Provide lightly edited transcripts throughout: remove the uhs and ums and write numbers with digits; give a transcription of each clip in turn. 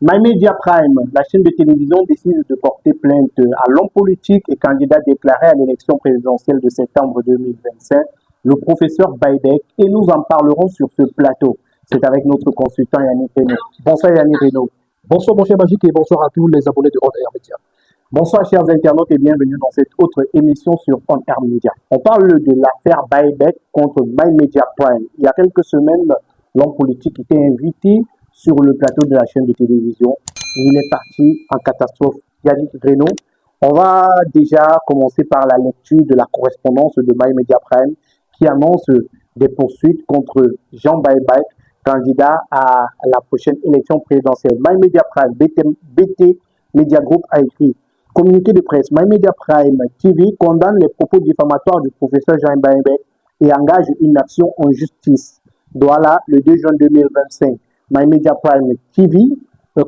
MyMedia Prime, la chaîne de télévision, décide de porter plainte à l'homme politique et candidat déclaré à l'élection présidentielle de septembre 2025, le professeur Baïbek, et nous en parlerons sur ce plateau. C'est avec notre consultant Yannick Reynaud. Bonsoir Yannick Reynaud. Bonsoir mon cher Magique et bonsoir à tous les abonnés de On Air Media. Bonsoir chers internautes et bienvenue dans cette autre émission sur On Air Media. On parle de l'affaire Baïbek contre MyMedia Prime. Il y a quelques semaines, l'homme politique était invité sur le plateau de la chaîne de télévision. Il est parti en catastrophe. Yannick Reynaud, on va déjà commencer par la lecture de la correspondance de MyMedia Prime qui annonce des poursuites contre Jean Baïbek, candidat à la prochaine élection présidentielle. MyMedia Prime, BT Media Group a écrit communiqué de presse. MyMedia Prime TV condamne les propos diffamatoires du professeur Jean Baïbek et engage une action en justice. Douala, le 2 juin 2025. MyMedia Prime TV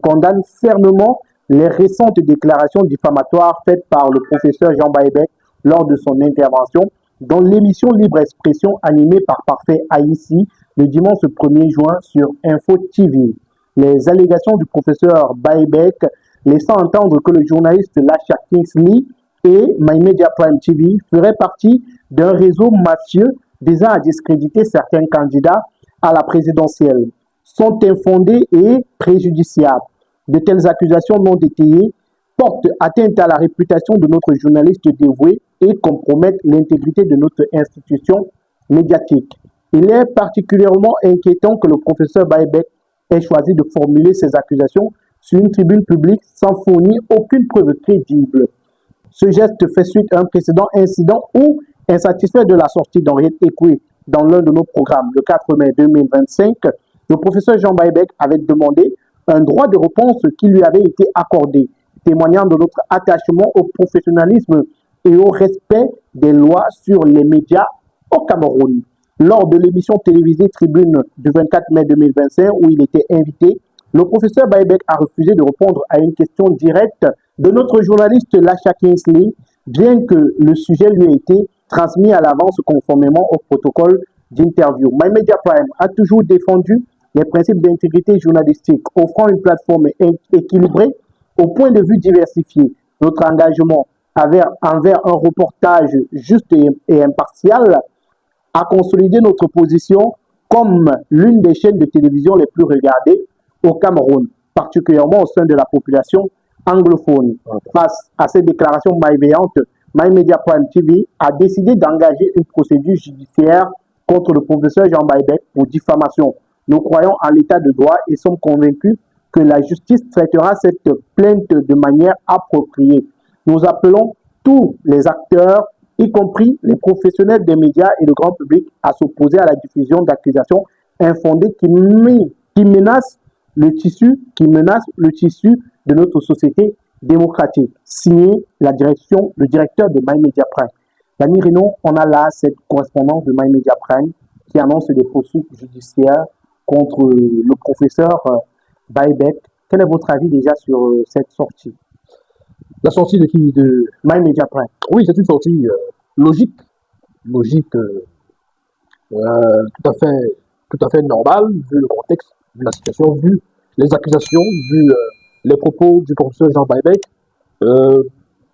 condamne fermement les récentes déclarations diffamatoires faites par le professeur Jean Baïbek lors de son intervention dans l'émission Libre Expression animée par Parfait Haïti le dimanche 1er juin sur Info TV. Les allégations du professeur Baïbek laissant entendre que le journaliste Lasha Kingsley et MyMedia Prime TV feraient partie d'un réseau mafieux visant à discréditer certains candidats à la présidentielle sont infondées et préjudiciables. De telles accusations non détaillées portent atteinte à la réputation de notre journaliste dévoué et compromettent l'intégrité de notre institution médiatique. Il est particulièrement inquiétant que le professeur Baïbek ait choisi de formuler ces accusations sur une tribune publique sans fournir aucune preuve crédible. Ce geste fait suite à un précédent incident où, insatisfait de la sortie d'Henriette Ekoué dans l'un de nos programmes, le 4 mai 2025, le professeur Jean Baïbek avait demandé un droit de réponse qui lui avait été accordé, témoignant de notre attachement au professionnalisme et au respect des lois sur les médias au Cameroun. Lors de l'émission télévisée Tribune du 24 mai 2025, où il était invité, le professeur Baïbek a refusé de répondre à une question directe de notre journaliste Lasha Kingsley, bien que le sujet lui ait été transmis à l'avance conformément au protocole d'interview. MyMedia Prime a toujours défendu les principes d'intégrité journalistique, offrant une plateforme équilibrée au point de vue diversifié. Notre engagement envers un reportage juste et impartial a consolidé notre position comme l'une des chaînes de télévision les plus regardées au Cameroun, particulièrement au sein de la population anglophone. Face à ces déclarations malveillantes, MyMedia Prime TV a décidé d'engager une procédure judiciaire contre le professeur Jean Baïbek pour diffamation. Nous croyons en l'état de droit et sommes convaincus que la justice traitera cette plainte de manière appropriée. Nous appelons tous les acteurs, y compris les professionnels des médias et le grand public, à s'opposer à la diffusion d'accusations infondées qui menacent le tissu de notre société démocratique. Signé le directeur de MyMedia Prime. Yannick Reynaud, on a là cette correspondance de MyMedia Prime qui annonce des poursuites judiciaires contre le professeur Baïbek. Quel est votre avis déjà sur cette sortie? La sortie de qui? De MyMedia Prime. Oui, c'est une sortie logique, tout à fait normale, vu le contexte, vu la situation, vu les accusations, vu les propos du professeur Jean Baïbek,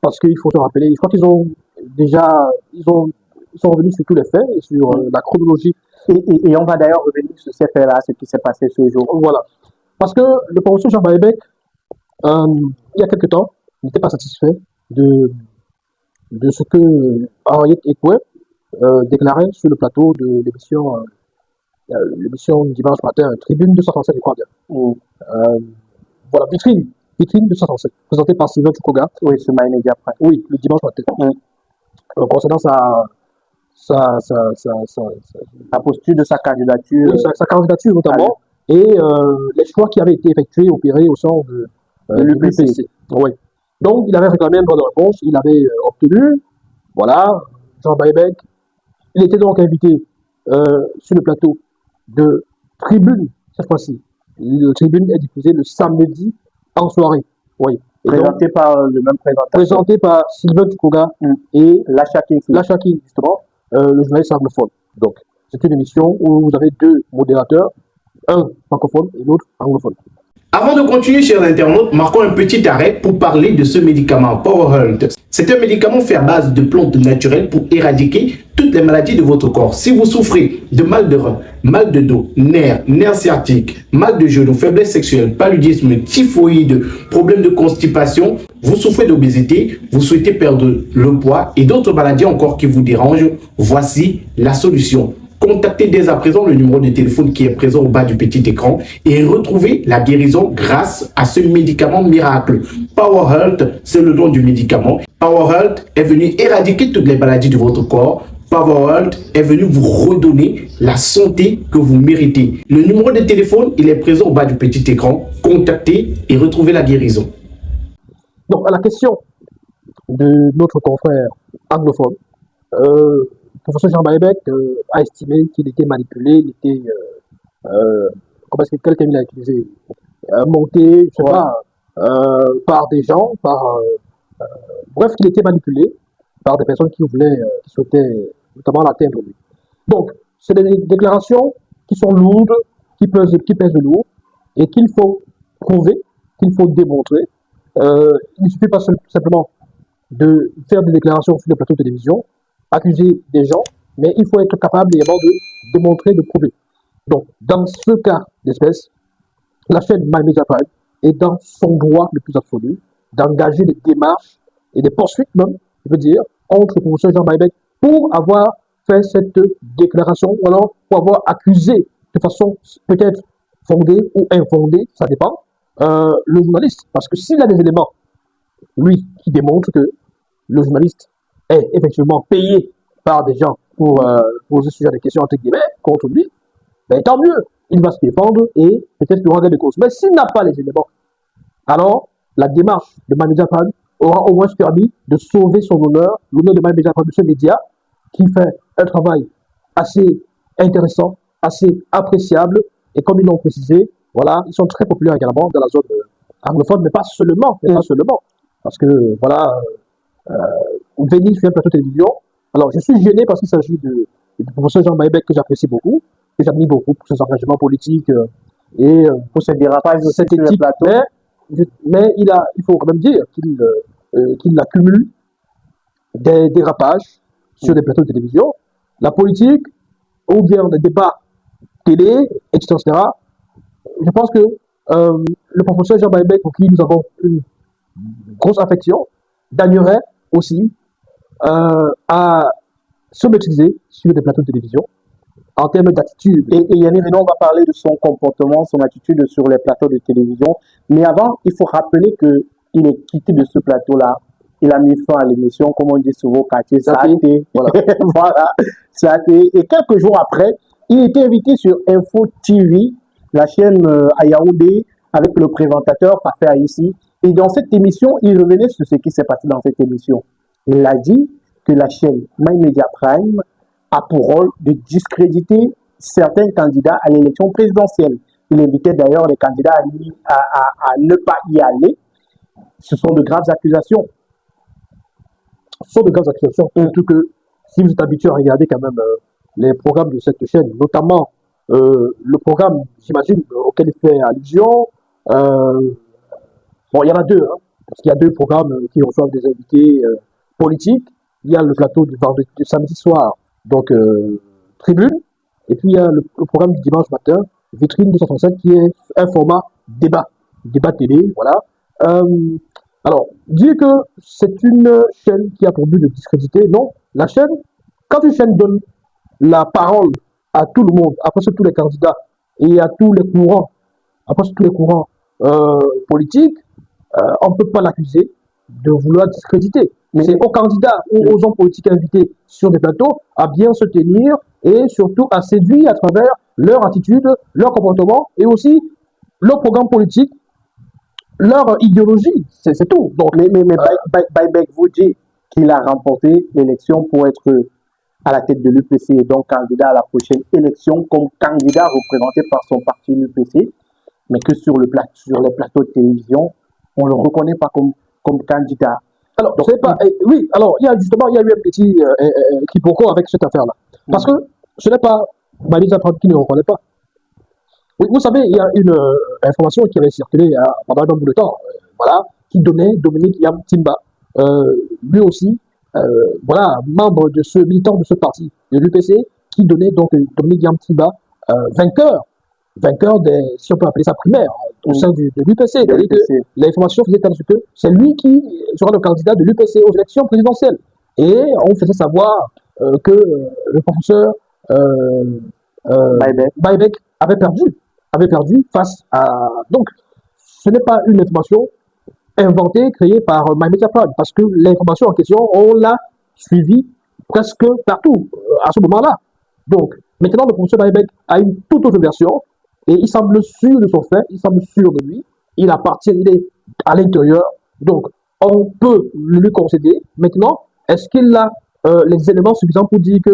parce qu'il faut se rappeler, je crois qu'ils ont déjà, ils sont revenus sur tous les faits et sur la chronologie. Et on va d'ailleurs revenir sur ces faits-là, ce qui s'est passé ce jour. Voilà. Parce que le professeur Jean Baïbek, il y a quelque temps, n'était pas satisfait de ce que Henriette Ekoué déclarait sur le plateau de l'émission dimanche matin, Tribune 237, je crois bien. Voilà, vitrine 237, présentée par Sylvain Tukoga. Oui, sur MyMedia Prime. Oui, le dimanche matin. Concernant la posture de sa candidature. Oui, sa candidature notamment, et les choix qui avaient été effectués, opérés au sein de l'UPC. Oui. Donc, il avait réclamé un droit de réponse, il avait obtenu, voilà, Jean Baïbek. Il était donc invité sur le plateau de Tribune, cette fois-ci. Le Tribune est diffusé le samedi en soirée. Oui. Présenté par le même présentateur. Présenté par Sylvain Tukoga et Lasha King, justement, le journaliste anglophone. Donc, c'est une émission où vous avez deux modérateurs, un francophone et l'autre anglophone. Avant de continuer, chers internautes, marquons un petit arrêt pour parler de ce médicament PowerHealth. C'est un médicament fait à base de plantes naturelles pour éradiquer toutes les maladies de votre corps. Si vous souffrez de mal de rein, mal de dos, nerfs sciatiques, mal de genoux, faiblesse sexuelle, paludisme, typhoïde, problèmes de constipation, vous souffrez d'obésité, vous souhaitez perdre le poids et d'autres maladies encore qui vous dérangent, voici la solution. Contactez dès à présent le numéro de téléphone qui est présent au bas du petit écran et retrouvez la guérison grâce à ce médicament miracle. PowerHealth, c'est le nom du médicament. PowerHealth est venu éradiquer toutes les maladies de votre corps. PowerHealth est venu vous redonner la santé que vous méritez. Le numéro de téléphone, il est présent au bas du petit écran. Contactez et retrouvez la guérison. Donc, à la question de notre confrère anglophone, le professeur Jean Baïbec a estimé qu'il était manipulé, il était, comment est-ce que quelqu'un l'a utilisé, monté, je sais pas, par des gens, bref, qu'il était manipulé par des personnes qui souhaitaient notamment l'atteindre lui. Donc, c'est des déclarations qui sont lourdes, qui pèsent lourd, et qu'il faut prouver, qu'il faut démontrer. Il ne suffit pas simplement de faire des déclarations sur les plateaux de télévision, accuser des gens, mais il faut être capable également de démontrer, de prouver. Donc, dans ce cas d'espèce, la chaîne MyMedia Prime est dans son droit le plus absolu d'engager des démarches et des poursuites même, je veux dire, contre le professeur Jean Baïbec pour avoir fait cette déclaration, ou alors pour avoir accusé de façon peut-être fondée ou infondée, ça dépend, le journaliste. Parce que s'il a des éléments, lui, qui démontrent que le journaliste est effectivement payé par des gens pour poser ce genre de questions entre guillemets contre lui, ben tant mieux, il va se défendre et peut-être le rendre des causes. Mais s'il n'a pas les éléments, alors la démarche de MyMedia Prime aura au moins permis de sauver son honneur, l'honneur de MyMedia Prime, de ce média qui fait un travail assez intéressant, assez appréciable, et comme ils l'ont précisé, voilà, ils sont très populaires également dans la zone anglophone, mais pas seulement, parce que voilà, venir sur un plateau de télévision. Alors, je suis gêné parce qu'il s'agit du professeur Jean Baïbec que j'apprécie beaucoup, que j'admire beaucoup pour ses engagements politiques et pour ses dérapages de cette éthique. Mais il faut quand même dire qu'il accumule des dérapages sur les plateaux de télévision. La politique, ou bien des débats télé, etc. Je pense que le professeur Jean Baïbec, pour qui nous avons une grosse affection, gagnerait aussi à se maîtriser sur des plateaux de télévision en termes d'attitude. Et Yannick Renaud va parler de son comportement, son attitude sur les plateaux de télévision. Mais avant, il faut rappeler qu'il est quitté de ce plateau-là. Il a mis fin à l'émission, comme on dit souvent, quartier, ça a été. Voilà. Voilà, ça a été. Et quelques jours après, il était invité sur Info TV, la chaîne à Yaoundé, avec le présentateur Parfait Aïssi. Et dans cette émission, il revenait sur ce qui s'est passé dans cette émission. Il a dit que la chaîne MyMedia Prime a pour rôle de discréditer certains candidats à l'élection présidentielle. Il invitait d'ailleurs les candidats à ne pas y aller. Ce sont de graves accusations. Ce sont de graves accusations, surtout que si vous êtes habitué à regarder quand même les programmes de cette chaîne, notamment le programme, j'imagine, auquel il fait allusion, bon, il y en a deux, hein, parce qu'il y a deux programmes qui reçoivent des invités politiques. Il y a le plateau du samedi soir, donc Tribune, et puis il y a le programme du dimanche matin, Vitrine 237, qui est un format débat télé, voilà. Alors, dire que c'est une chaîne qui a pour but de discréditer, non. La chaîne, quand une chaîne donne la parole à tout le monde, après tous les candidats et à tous les courants, politiques, on ne peut pas l'accuser de vouloir discréditer. Mais c'est aux candidats ou aux hommes politiques invités sur des plateaux à bien se tenir et surtout à séduire à travers leur attitude, leur comportement et aussi leur programme politique, leur idéologie. C'est tout. Donc, mais Baïbec vous dit qu'il a remporté l'élection pour être à la tête de l'UPC et donc candidat à la prochaine élection comme candidat représenté par son parti l'UPC, mais que sur les plateaux de télévision, on ne le reconnaît pas comme candidat. Alors, donc, oui, alors, il y a eu un petit quiproquo avec cette affaire-là. Parce que ce n'est pas MyMedia Prime qui ne reconnaît pas. Oui, vous savez, il y a une information qui avait circulé pendant un bon bout de temps, voilà, qui donnait Dominique Yam Timba, lui aussi, voilà, membre de ce militant de ce parti, de l'UPC, qui donnait donc Dominique Yam Timba vainqueur des, si on peut appeler ça primaire, au sein de l'UPC. C'est-à-dire que l'information faisait comme que c'est lui qui sera le candidat de l'UPC aux élections présidentielles. Et on faisait savoir que le professeur Baïbek avait perdu face à... Donc, ce n'est pas une information inventée, créée par MyMediaPrime, parce que l'information en question, on l'a suivie presque partout à ce moment-là. Donc, maintenant, le professeur Baïbek a une toute autre version, et il semble sûr de son fait, il semble sûr de lui, il appartient, il est à l'intérieur, donc on peut lui concéder. Maintenant, est-ce qu'il a les éléments suffisants pour dire que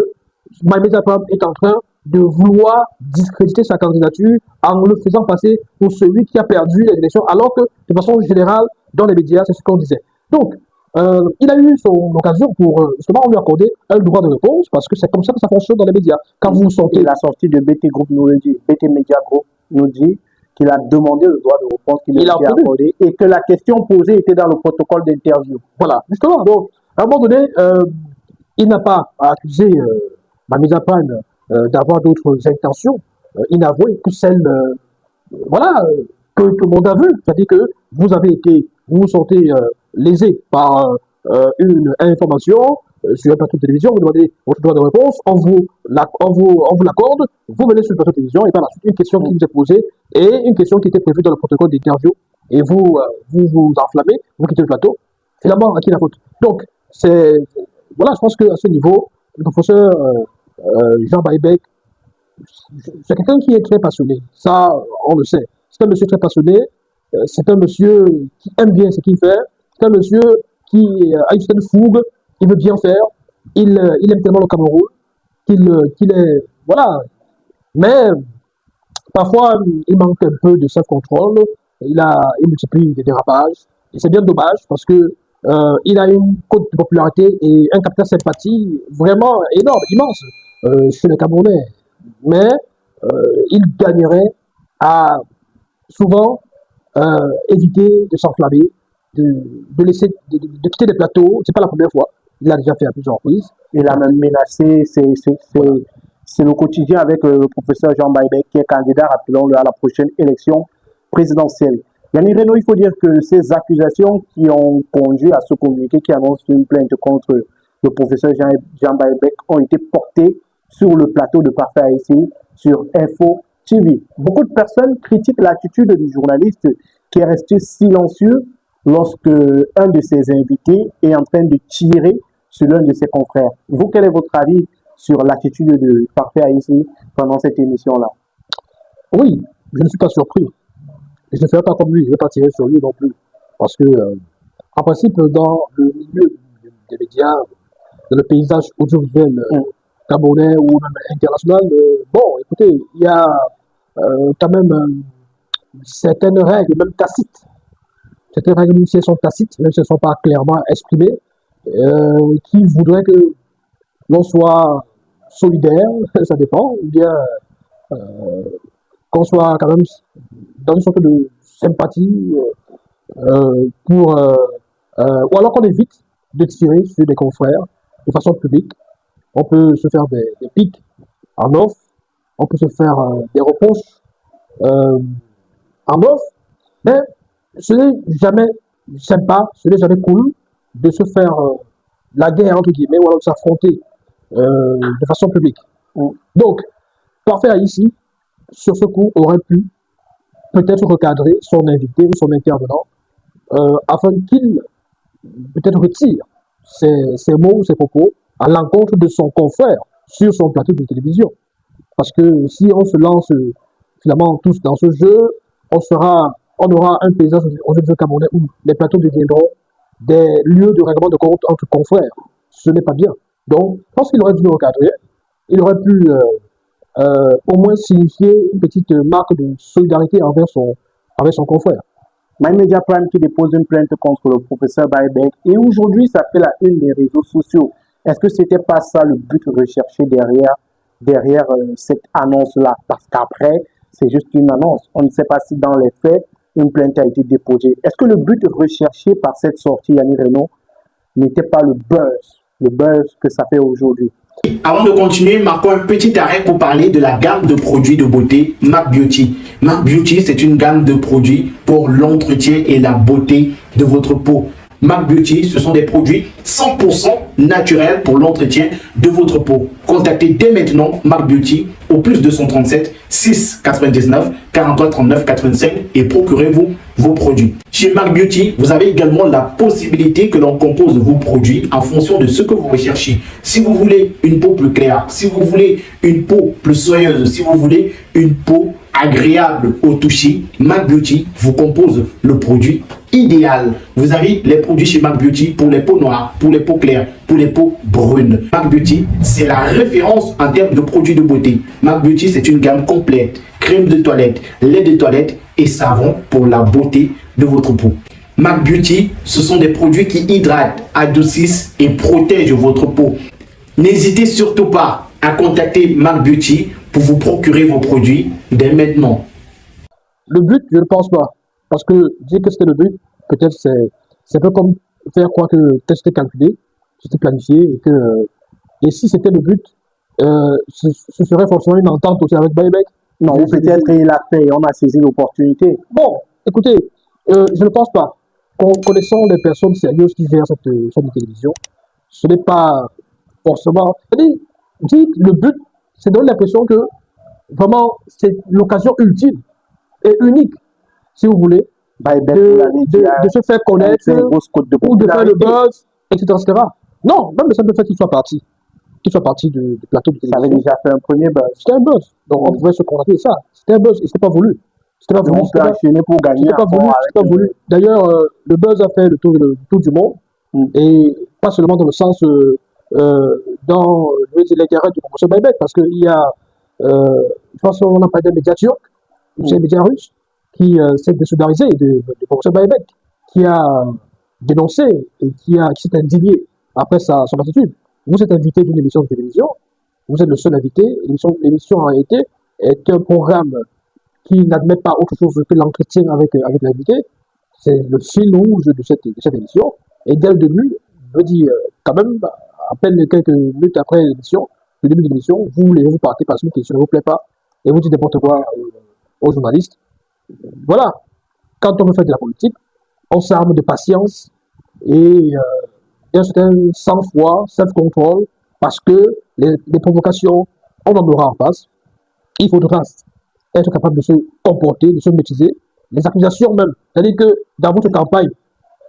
MyMediaPrime est en train de vouloir discréditer sa candidature en le faisant passer pour celui qui a perdu les élections, alors que de façon générale, dans les médias, c'est ce qu'on disait. Donc, il a eu son occasion pour justement lui accorder un droit de réponse, parce que c'est comme ça que ça fonctionne dans les médias. Quand vous sortez... La sortie de BT Group nous le dit, BT Media Group nous dit qu'il a demandé le droit de réponse qu'il a accordé et que la question posée était dans le protocole d'interview. Voilà, justement. Donc, à un moment donné, il n'a pas accusé MyMediaPrime d'avoir d'autres intentions inavouées que celles voilà, que tout le monde a vues. C'est-à-dire que vous vous sentez lésé par une information sur un plateau de télévision, vous demandez votre droit de réponse, on vous l'accorde, vous venez sur le plateau de télévision et par la suite une question qui vous est posée et une question qui était prévue dans le protocole d'interview et vous enflammez, vous quittez le plateau. Finalement, à qui la faute? Donc, voilà, je pense qu'à ce niveau, le professeur Jean Baïbek, c'est quelqu'un qui est très passionné. Ça, on le sait. C'est un monsieur très passionné. C'est un monsieur qui aime bien ce qu'il fait. C'est un monsieur qui a une certaine fougue. Il veut bien faire. Il aime tellement le Cameroun qu'il est... Voilà. Mais parfois, il manque un peu de self-control. Il multiplie des dérapages. Et c'est bien dommage parce que il a une cote de popularité et un capital sympathie vraiment énorme, immense chez les Camerounais. Mais il gagnerait à souvent éviter de s'enflammer, de quitter les plateaux. C'est pas la première fois. Il l'a déjà fait à plusieurs reprises. Il a même menacé, c'est le quotidien avec le professeur Jean Baïbek qui est candidat, rappelons-le, à la prochaine élection présidentielle. Yannick Reno, il faut dire que ces accusations qui ont conduit à ce communiqué qui annonce une plainte contre le professeur Jean Baïbek ont été portées sur le plateau de Parfait Haïti, sur Info TV. Beaucoup de personnes critiquent l'attitude du journaliste qui est resté silencieux lorsque un de ses invités est en train de tirer sur l'un de ses confrères. Vous, quel est votre avis sur l'attitude de Parfait Haïti pendant cette émission-là? Oui, je ne suis pas surpris. Je ne ferai pas comme lui, je ne vais pas tirer sur lui non plus. Parce que, en principe, dans le milieu des médias, dans le paysage audiovisuel camerounais ou même international, bon, écoutez, il y a quand même certaines règles, même tacites. Certaines règles, même si elles sont tacites, même si elles ne sont pas clairement exprimées, qui voudraient que l'on soit solidaire, ça dépend, ou bien qu'on soit quand même dans une sorte de sympathie ou alors qu'on évite de tirer sur des confrères de façon publique. On peut se faire des pics en off, on peut se faire des reproches en off, mais ce n'est jamais sympa, ce n'est jamais cool de se faire la guerre entre guillemets ou alors de s'affronter de façon publique. Donc, Parfait ici, sur ce coup, aurait pu peut-être recadrer son invité ou son intervenant afin qu'il peut-être retire ses mots ou ses propos à l'encontre de son confrère sur son plateau de télévision. Parce que si on se lance finalement tous dans ce jeu, on aura un paysage audiovisuel camerounais où les plateaux deviendront des lieux de règlement de compte entre confrères. Ce n'est pas bien. Donc, je pense qu'il aurait dû le recadrer. Il aurait pu au moins signifier une petite marque de solidarité envers son confrère. MyMediaPrime qui dépose une plainte contre le professeur Baïbek et aujourd'hui ça fait la une des réseaux sociaux. Est-ce que c'était pas ça le but recherché derrière cette annonce-là? Parce qu'après, c'est juste une annonce. On ne sait pas si dans les faits, une plainte a été déposée. Est-ce que le but recherché par cette sortie, Yannick Renaud, n'était pas le buzz que ça fait aujourd'hui? Avant de continuer, marquons un petit arrêt pour parler de la gamme de produits de beauté MAC Beauty. MAC Beauty, c'est une gamme de produits pour l'entretien et la beauté de votre peau. MAC Beauty, ce sont des produits 100% naturels pour l'entretien de votre peau. Contactez dès maintenant MAC Beauty au plus 237 6 99 43 39 85 et procurez-vous vos produits. Chez MAC Beauty, vous avez également la possibilité que l'on compose vos produits en fonction de ce que vous recherchez. Si vous voulez une peau plus claire, si vous voulez une peau plus soyeuse, si vous voulez une peau agréable au toucher, MAC Beauty vous compose le produit idéal. Vous avez les produits chez MAC Beauty pour les peaux noires, pour les peaux claires, pour les peaux brunes. MAC Beauty, c'est la référence en termes de produits de beauté. MAC Beauty, c'est une gamme complète. Crème de toilette, lait de toilette et savon pour la beauté de votre peau. MAC Beauty, ce sont des produits qui hydratent, adoucissent et protègent votre peau. N'hésitez surtout pas à contacter MAC Beauty pour vous procurer vos produits dès maintenant. Le but, je ne pense pas. Parce que dire que c'était le but, peut-être c'est un peu comme faire croire que c'était calculé, c'était planifié, et si c'était le but, ce serait forcément une entente aussi avec Buyback. Non, ou peut-être il a fait et on a saisi l'opportunité. Bon, écoutez, je ne pense pas. Connaissant les personnes sérieuses qui gèrent cette chaîne de télévision, ce n'est pas forcément... C'est-à-dire, le but, c'est de donner l'impression que vraiment, c'est l'occasion ultime et unique, si vous voulez, de se faire connaître ou de faire le buzz, etc., etc. Non, même le simple fait qu'il soit parti du plateau de télévision. Ça avait déjà fait un premier buzz. C'était un buzz. Donc on pouvait se contenter de ça. C'était un buzz et c'était pas voulu. C'était pas voulu. On peut enchaîner pour gagner. C'était pas voulu. D'ailleurs, le buzz a fait le tour du monde et pas seulement dans le sens dans l'intérêt du professeur Buyback, parce qu'il y a, je pense qu'on a parlé des médias turcs, ou c'est les médias russes, qui s'est désolidarisé du professeur Buyback, qui a dénoncé et qui s'est indigné après son attitude. Vous êtes invité d'une émission de télévision, vous êtes le seul invité, l'émission en réalité est un programme qui n'admet pas autre chose que l'entretien avec l'invité, c'est le fil rouge de cette émission, et dès le début, je veux dire, quand même, à peine quelques minutes après l'émission, le début de l'émission, vous partez parce que l'émission ne vous plaît pas, et vous dites n'importe quoi aux journalistes. Voilà. Quand on veut faire de la politique, on s'arme de patience et un certain sang-froid, self-control, parce que les provocations, on en aura en face. Il faudra être capable de se comporter, de se maîtriser. Les accusations même, c'est-à-dire que dans votre campagne,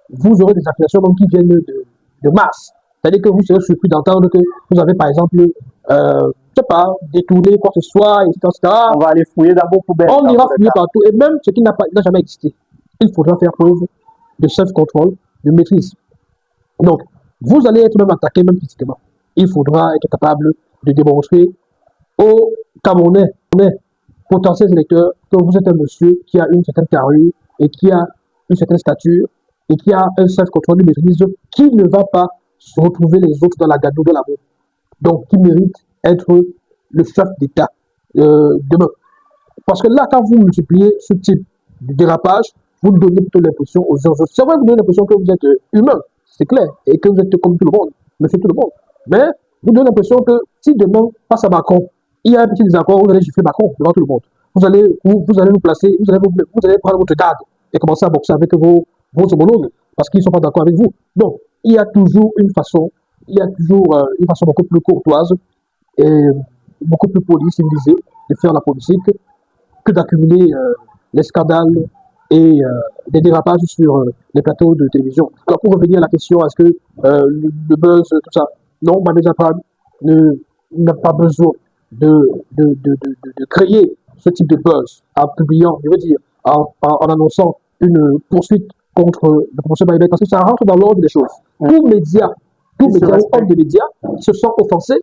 vous aurez des accusations même qui viennent de masse. C'est-à-dire que vous serez surpris d'entendre que vous avez, par exemple, je sais pas, détourné quoi que ce soit, etc. On va aller fouiller dans vos poubelles. On ira fouiller partout. Et même ce qui n'a jamais existé. Il faudra faire preuve de self-control, de maîtrise. Donc, vous allez être même attaqué, même physiquement. Il faudra être capable de démontrer aux Camerounais, potentiels électeurs, que vous êtes un monsieur qui a une certaine carrure et qui a une certaine stature et qui a un self-control, de maîtrise, qui ne va pas se retrouver les autres dans la gadoue de l'amour. Donc, qui mérite être le chef d'État demain. Parce que là, quand vous multipliez ce type de dérapage, vous donnez plutôt l'impression aux autres. C'est vrai que vous donnez l'impression que vous êtes humain, c'est clair, et que vous êtes comme tout le monde, monsieur tout le monde. Mais vous donnez l'impression que si demain, face à Macron, il y a un petit désaccord, vous allez gifler Macron devant tout le monde. Vous allez vous placer, vous allez prendre votre garde et commencer à boxer avec vos homologues parce qu'ils ne sont pas d'accord avec vous. Donc, il y a toujours une façon beaucoup plus courtoise et beaucoup plus polie, civilisée de faire la politique que d'accumuler les scandales et des dérapages sur les plateaux de télévision. Alors, pour revenir à la question, est-ce que le buzz, tout ça, non, Mamédia Prime n'a pas besoin de créer ce type de buzz en publiant, je veux dire, en annonçant une poursuite contre le professeur Buyback, parce que ça rentre dans l'ordre des choses. Tous médias ou hommes de médias se sont offensés,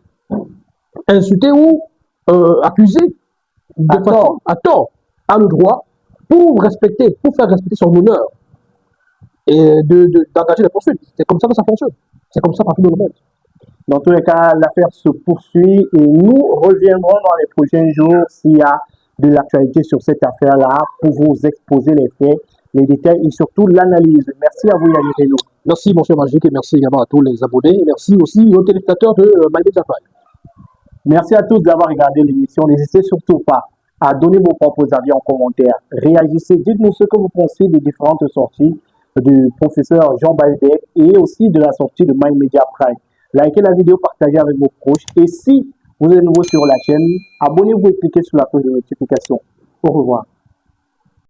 insultés ou accusés de façon à tort, a le droit pour faire respecter son honneur et d'engager des poursuites. C'est comme ça que ça fonctionne. C'est comme ça partout dans le monde. Dans tous les cas, l'affaire se poursuit et nous reviendrons dans les prochains jours s'il y a de l'actualité sur cette affaire-là pour vous exposer les faits, les détails et surtout l'analyse. Merci à vous, Yannick Reno. Merci, mon cher Magique, et merci également à tous les abonnés. Merci aussi aux téléspectateurs de MyMedia Prime. Merci à tous d'avoir regardé l'émission. N'hésitez surtout pas à donner vos propres avis en commentaire. Réagissez, dites-nous ce que vous pensez des différentes sorties du professeur Jean Baïbek et aussi de la sortie de MyMedia Prime. Likez la vidéo, partagez avec vos proches. Et si vous êtes nouveau sur la chaîne, abonnez-vous et cliquez sur la cloche de notification. Au revoir.